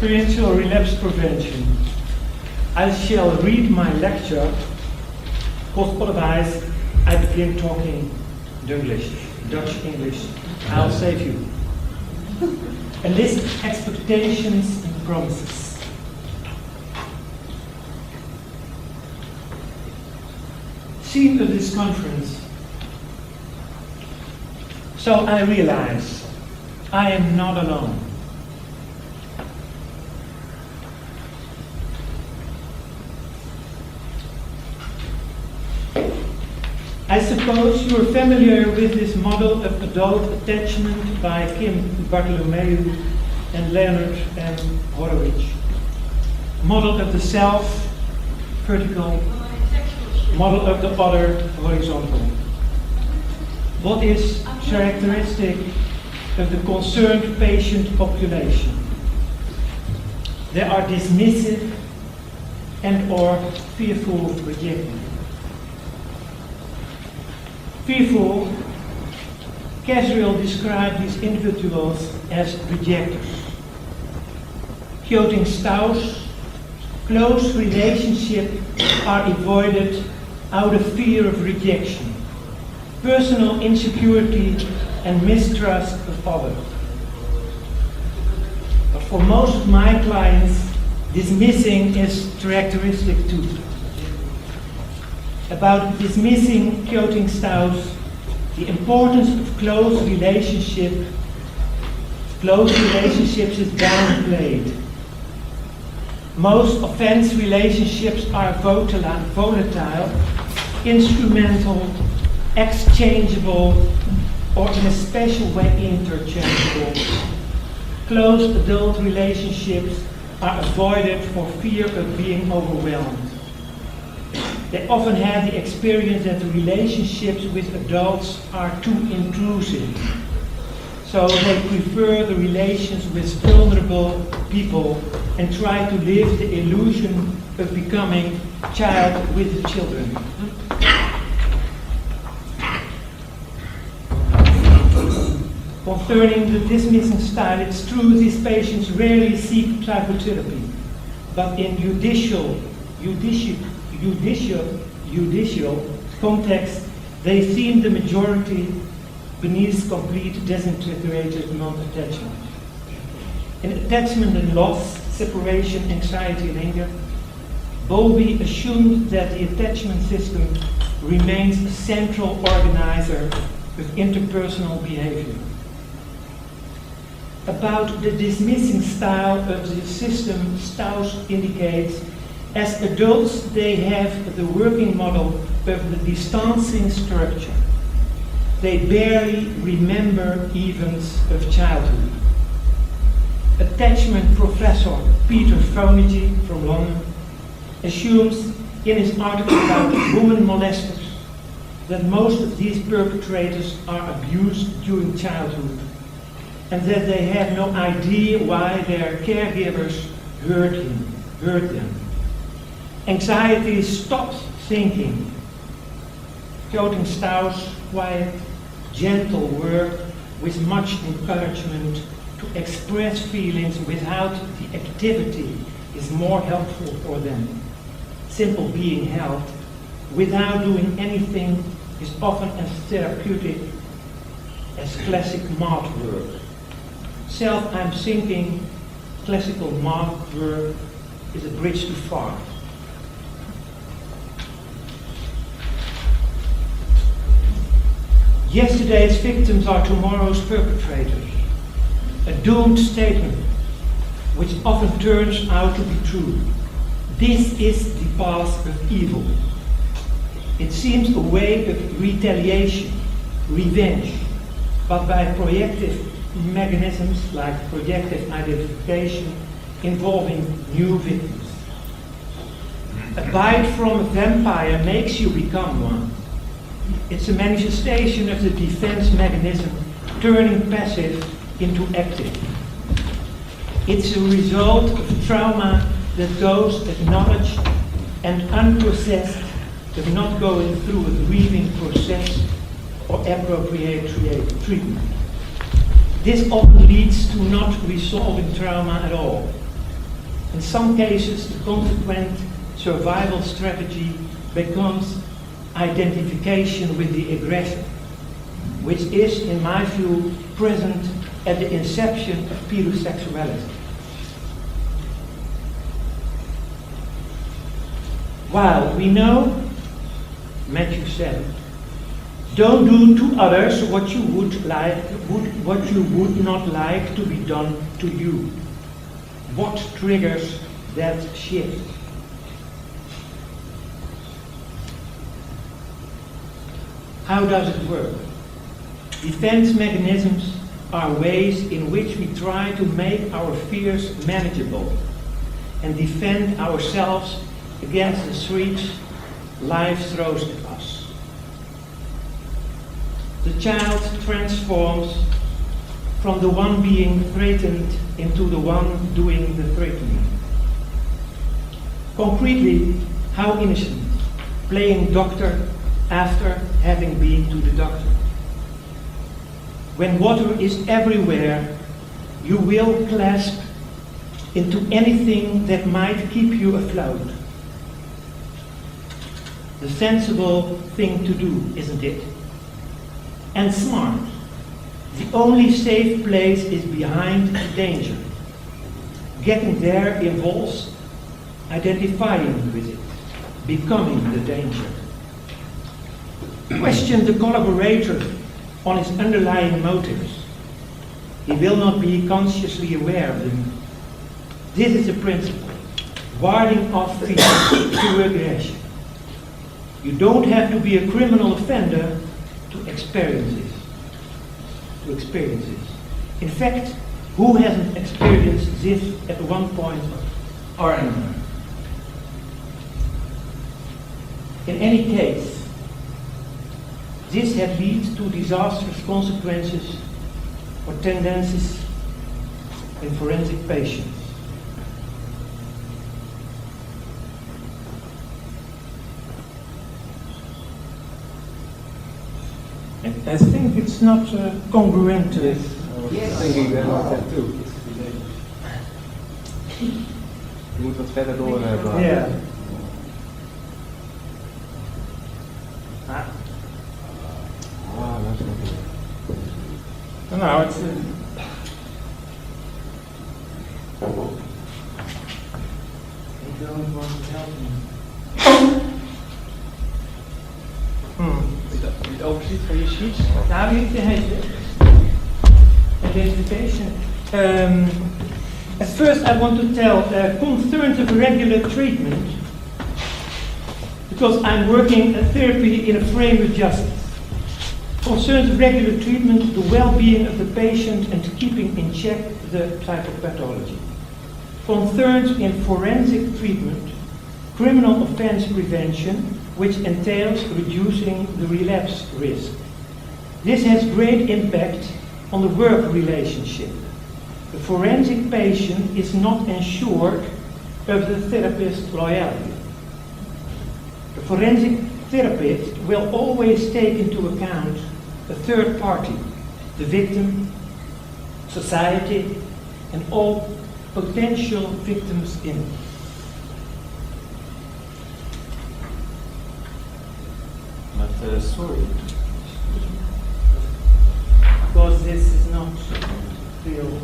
experiential relapse prevention. I shall read my lecture, because otherwise I begin talking English, Dutch English. I'll save you. A list of expectations and promises. Theme of this conference. So I realize I am not alone. I suppose you are familiar with this model of adult attachment by Kim Bartholomew and Leonard M. Horowitz. Model of the self, vertical, model of the other, horizontal. What is characteristic of the concerned patient population? They are dismissive and or fearful of rejecting. Fearful, Casriel described these individuals as rejectors. Quoting Strauss, close relationships are avoided out of fear of rejection, personal insecurity and mistrust of others. But for most of my clients, dismissing is characteristic too. About dismissing, quoting Strauss, the importance of close relationships is downplayed. Most offense relationships are volatile, instrumental, exchangeable, or in a special way interchangeable. Close adult relationships are avoided for fear of being overwhelmed. They often have the experience that the relationships with adults are too intrusive. So they prefer the relations with vulnerable people and try to live the illusion of becoming child with the children. Concerning the dismissing style, it's true these patients rarely seek psychotherapy, but in judicial context, they seem the majority beneath complete disintegrated non-attachment. In attachment and loss, separation, anxiety and anger, Bowlby assumed that the attachment system remains a central organizer of interpersonal behavior. About the dismissing style of the system, Strauss indicates, as adults they have the working model of the distancing structure. They barely remember events of childhood. Attachment professor Peter Fonagy from London assumes in his article about women molesters that most of these perpetrators are abused during childhood and that they have no idea why their caregivers hurt them. Anxiety stops thinking. Quoting Strauss, quiet, gentle work with much encouragement to express feelings without the activity is more helpful for them. Simple being held without doing anything is often as therapeutic as classic math work. I'm thinking classical math work is a bridge too far. Yesterday's victims are tomorrow's perpetrators. A doomed statement, which often turns out to be true. This is the path of evil. It seems a way of retaliation, revenge, but by projective mechanisms like projective identification involving new victims. A bite from a vampire makes you become one. It's a manifestation of the defense mechanism turning passive into active. It's a result of trauma that goes acknowledged and unprocessed, of not going through a grieving process or appropriate treatment. This often leads to not resolving trauma at all, In some cases, the consequent survival strategy becomes identification with the aggressor, which is, in my view, present at the inception of pedosexuality. While we know, Matthew 7, don't do to others what you would not like to be done to you. What triggers that shift? How does it work? Defense mechanisms are ways in which we try to make our fears manageable and defend ourselves against the threats life throws at us. The child transforms from the one being threatened into the one doing the threatening. Concretely, how innocent, playing doctor after having been to the doctor. When water is everywhere, you will clasp into anything that might keep you afloat. The sensible thing to do, isn't it? And smart. The only safe place is behind the danger. Getting there involves identifying with it, becoming the danger. Question the collaborator on his underlying motives. He will not be consciously aware of them. This is the principle, warding off fear through aggression. You don't have to be a criminal offender to experience this. In fact, who hasn't experienced this at one point or another? In any case, this had led to disastrous consequences or tendencies in forensic patients. I think it's not congruent to it. Yes. Thinking that too. Je moet wat verder door hebben. Yeah. That's not good. No, it's. They don't want to help me. Het overzicht van je sheets? Nou, hier heeft identification. At first, I want to tell concerns of regular treatment, because I'm working at therapy in a frame of justice. Concerns of regular treatment, the well-being of the patient, and keeping in check the psychopathology. Concerns in forensic treatment, criminal offense prevention, which entails reducing the relapse risk. This has great impact on the work relationship. The forensic patient is not ensured of the therapist's loyalty. The forensic therapist will always take into account a third party, the victim, society, and all potential victims in it. But sorry. Because this is not real.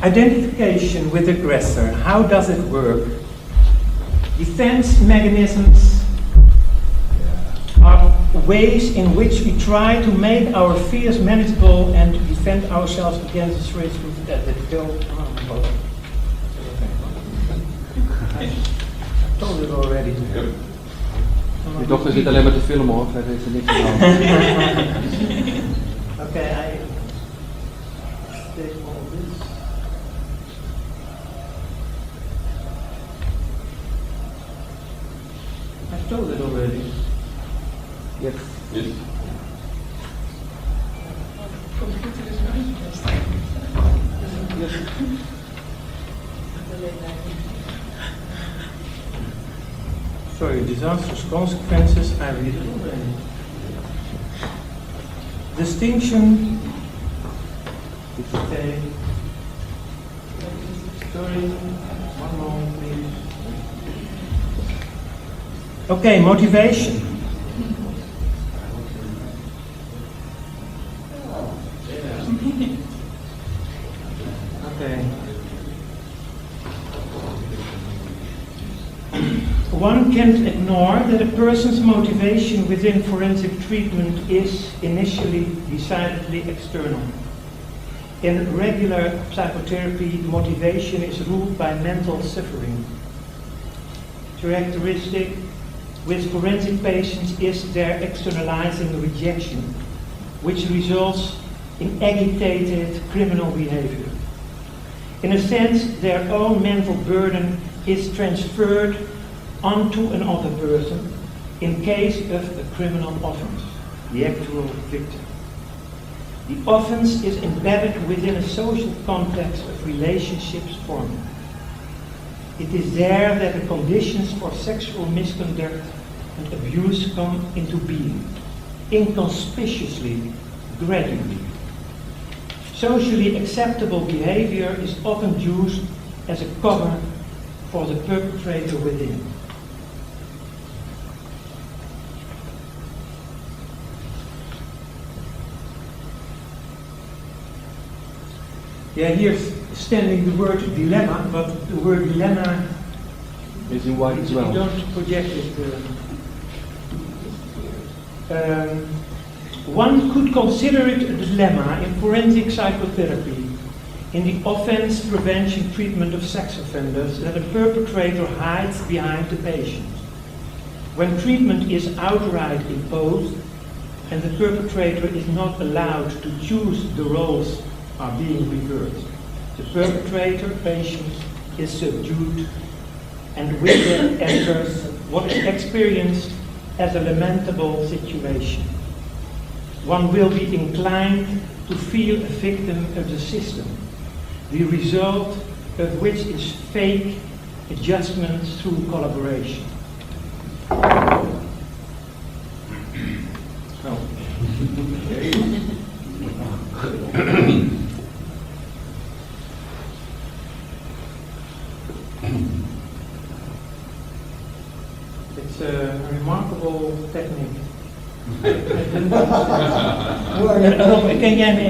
Identification with aggressor. How does it work? Defense mechanisms are ways in which we try to make our fears manageable and defend ourselves against the threats that go. I told it already. Je dochter zit alleen maar te filmen hoor, verder is er niks aan. Okay, I take all this. I told it already. Yes. Yes. Yes. Sorry, disastrous consequences, I read it already. Distinction, okay. Sorry, one moment please. Okay, motivation. Okay. One can't ignore that a person's motivation within forensic treatment is initially decidedly external. In regular psychotherapy, motivation is ruled by mental suffering. Characteristic with forensic patients is their externalizing rejection, which results in agitated criminal behavior. In a sense, their own mental burden is transferred onto another person in case of a criminal offense, the actual victim. The offense is embedded within a social context of relationships formed. It is there that the conditions for sexual misconduct and abuse come into being, inconspicuously, gradually. Socially acceptable behavior is often used as a cover for the perpetrator within. Yeah, here's standing the word dilemma, but the word dilemma Is in white as well. you don't project it. One could consider it a dilemma in forensic psychotherapy, in the offense prevention treatment of sex offenders, that a perpetrator hides behind the patient. When treatment is outright imposed and the perpetrator is not allowed to choose, the roles are being reversed. The perpetrator, patient, is subdued, and with that enters what is experienced as a lamentable situation. One will be inclined to feel a victim of the system, the result of which is fake adjustment through collaboration. It's a remarkable technique. Rob, kan jij me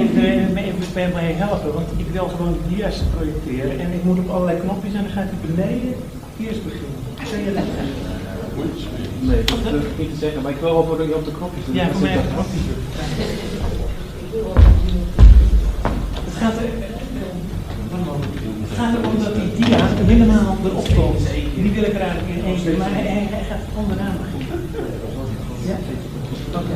even bij mij helpen? Want ik wil gewoon die juiste projecteren en ik moet op allerlei knopjes en dan gaat hij beneden eerst beginnen. Kun je leggen? Nee, dat durf ik niet te zeggen, maar ik wil wel voor je op de knopjes doen. Ja, voor mij op de knopjes. Het gaat erom dat die dia helemaal erop komt. Die wil ik er eigenlijk in één keer, maar hij gaat onderaan beginnen. Ja? Oké.